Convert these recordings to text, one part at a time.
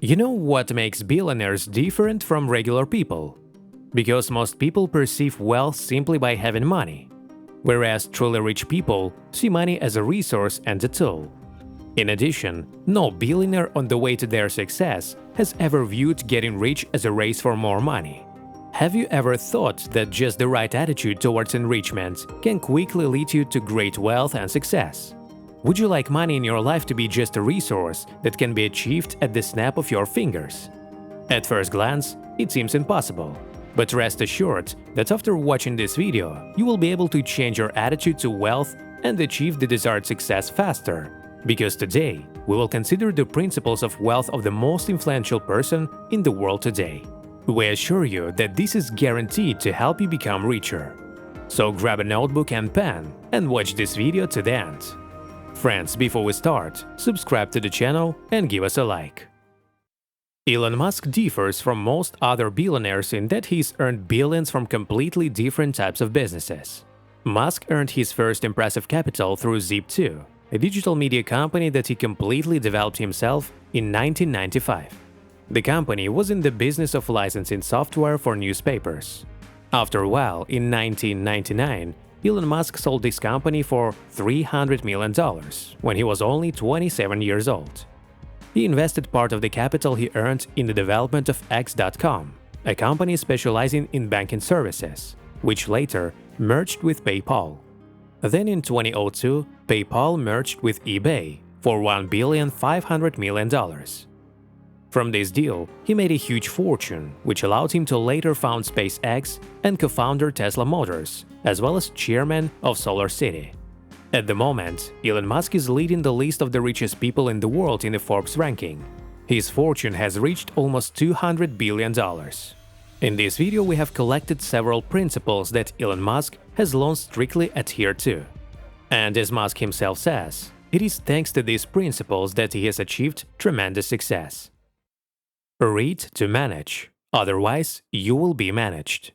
You know what makes billionaires different from regular people? Because most people perceive wealth simply by having money, whereas truly rich people see money as a resource and a tool. In addition, no billionaire on the way to their success has ever viewed getting rich as a race for more money. Have you ever thought that just the right attitude towards enrichment can quickly lead you to great wealth and success? Would you like money in your life to be just a resource that can be achieved at the snap of your fingers? At first glance, it seems impossible. But rest assured that after watching this video, you will be able to change your attitude to wealth and achieve the desired success faster. Because today, we will consider the principles of wealth of the most influential person in the world today. We assure you that this is guaranteed to help you become richer. So grab a notebook and pen and watch this video to the end. Friends, before we start, subscribe to the channel and give us a like. Elon Musk differs from most other billionaires in that he's earned billions from completely different types of businesses. Musk earned his first impressive capital through Zip2, a digital media company that he completely developed himself in 1995. The company was in the business of licensing software for newspapers. After a while, in 1999, Elon Musk sold this company for $300 million when he was only 27 years old. He invested part of the capital he earned in the development of X.com, a company specializing in banking services, which later merged with PayPal. Then in 2002, PayPal merged with eBay for $1.5 billion. From this deal, he made a huge fortune, which allowed him to later found SpaceX and co-founder Tesla Motors, as well as chairman of SolarCity. At the moment, Elon Musk is leading the list of the richest people in the world in the Forbes ranking. His fortune has reached almost $200 billion. In this video, we have collected several principles that Elon Musk has long strictly adhered to. And as Musk himself says, it is thanks to these principles that he has achieved tremendous success. Read to manage, otherwise you will be managed.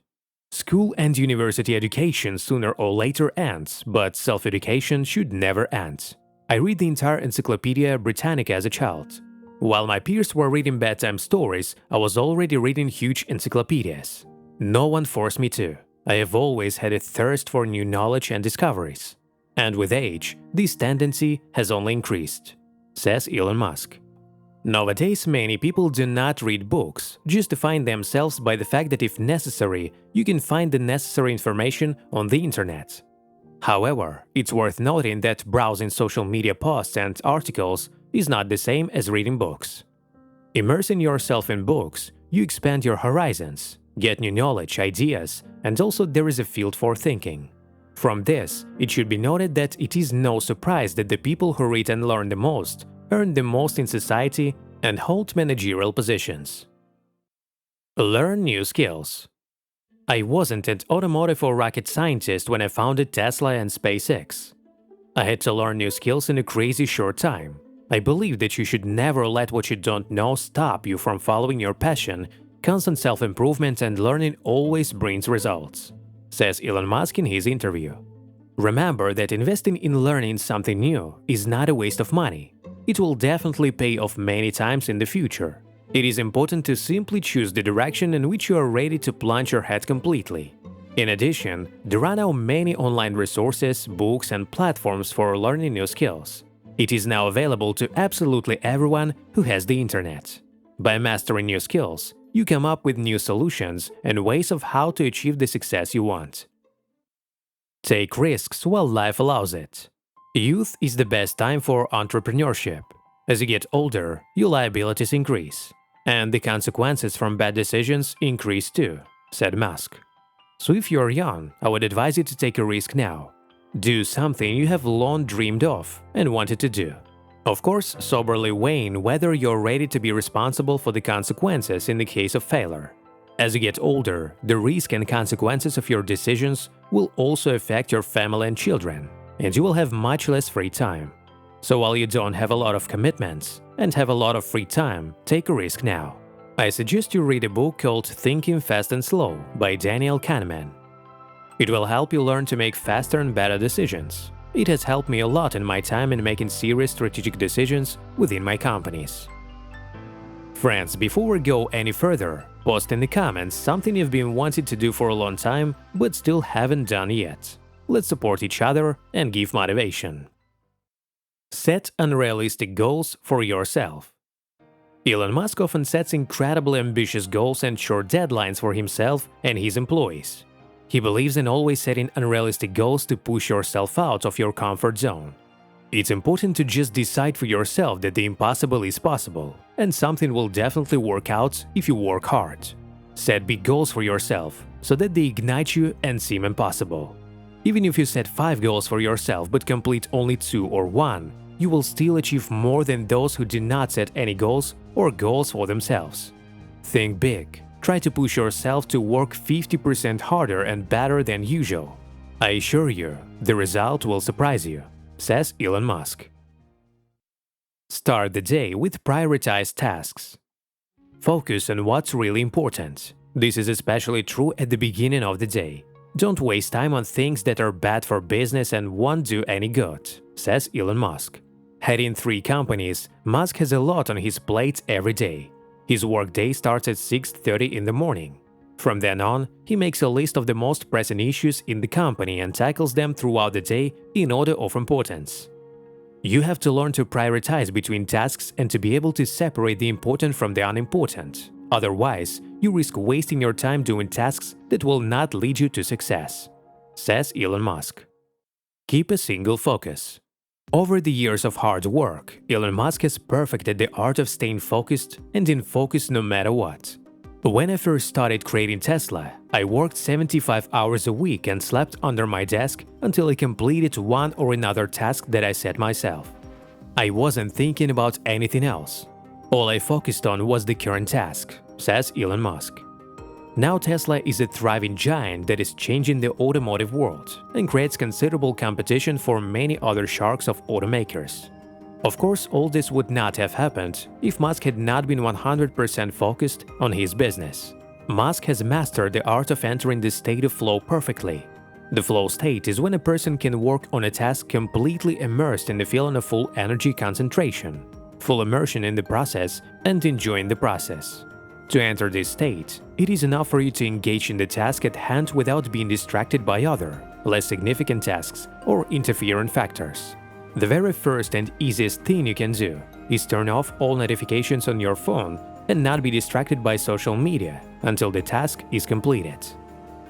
School and university education sooner or later ends, but self-education should never end. I read the entire Encyclopedia Britannica as a child. While my peers were reading bedtime stories, I was already reading huge encyclopedias. No one forced me to. I have always had a thirst for new knowledge and discoveries. And with age, this tendency has only increased, says Elon Musk. Nowadays, many people do not read books, justifying themselves by the fact that if necessary, you can find the necessary information on the internet. However, it's worth noting that browsing social media posts and articles is not the same as reading books. Immersing yourself in books, you expand your horizons, get new knowledge, ideas, and also there is a field for thinking. From this, it should be noted that it is no surprise that the people who read and learn the most earn the most in society and hold managerial positions. Learn new skills. I wasn't an automotive or rocket scientist when I founded Tesla and SpaceX. I had to learn new skills in a crazy short time. I believe that you should never let what you don't know stop you from following your passion. Constant self-improvement and learning always brings results, says Elon Musk in his interview. Remember that investing in learning something new is not a waste of money. It will definitely pay off many times in the future. It is important to simply choose the direction in which you are ready to plunge your head completely. In addition, there are now many online resources, books, and platforms for learning new skills. It is now available to absolutely everyone who has the internet. By mastering new skills, you come up with new solutions and ways of how to achieve the success you want. Take risks while life allows it. Youth is the best time for entrepreneurship. As you get older, your liabilities increase, and the consequences from bad decisions increase too, said Musk. So if you're young, I would advise you to take a risk now. Do something you have long dreamed of and wanted to do. Of course, soberly weighing whether you're ready to be responsible for the consequences in the case of failure. As you get older, the risk and consequences of your decisions will also affect your family and children, and you will have much less free time. So while you don't have a lot of commitments and have a lot of free time, take a risk now. I suggest you read a book called Thinking Fast and Slow by Daniel Kahneman. It will help you learn to make faster and better decisions. It has helped me a lot in my time in making serious strategic decisions within my companies. Friends, before we go any further, post in the comments something you've been wanting to do for a long time but still haven't done yet. Let's support each other and give motivation. Set unrealistic goals for yourself. Elon Musk often sets incredibly ambitious goals and short deadlines for himself and his employees. He believes in always setting unrealistic goals to push yourself out of your comfort zone. It's important to just decide for yourself that the impossible is possible, and something will definitely work out if you work hard. Set big goals for yourself so that they ignite you and seem impossible. Even if you set 5 goals for yourself but complete only 2 or 1, you will still achieve more than those who do not set any goals or goals for themselves. Think big. Try to push yourself to work 50% harder and better than usual. I assure you, the result will surprise you, says Elon Musk. Start the day with prioritized tasks. Focus on what's really important. This is especially true at the beginning of the day. Don't waste time on things that are bad for business and won't do any good, says Elon Musk. Heading 3 companies, Musk has a lot on his plate every day. His workday starts at 6:30 in the morning. From then on, he makes a list of the most pressing issues in the company and tackles them throughout the day in order of importance. You have to learn to prioritize between tasks and to be able to separate the important from the unimportant. Otherwise, you risk wasting your time doing tasks that will not lead you to success, says Elon Musk. Keep a single focus. Over the years of hard work, Elon Musk has perfected the art of staying focused and in focus no matter what. When I first started creating Tesla, I worked 75 hours a week and slept under my desk until I completed one or another task that I set myself. I wasn't thinking about anything else. All I focused on was the current task, says Elon Musk. Now Tesla is a thriving giant that is changing the automotive world and creates considerable competition for many other sharks of automakers. Of course, all this would not have happened if Musk had not been 100% focused on his business. Musk has mastered the art of entering the state of flow perfectly. The flow state is when a person can work on a task completely immersed in the feeling of full energy concentration, full immersion in the process, and enjoying the process. To enter this state, it is enough for you to engage in the task at hand without being distracted by other, less significant tasks or interferent factors. The very first and easiest thing you can do is turn off all notifications on your phone and not be distracted by social media until the task is completed.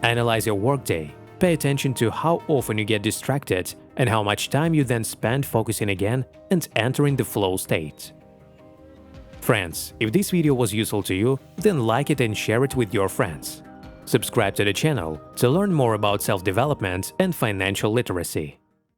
Analyze your workday, pay attention to how often you get distracted and how much time you then spend focusing again and entering the flow state. Friends, if this video was useful to you, then like it and share it with your friends. Subscribe to the channel to learn more about self-development and financial literacy.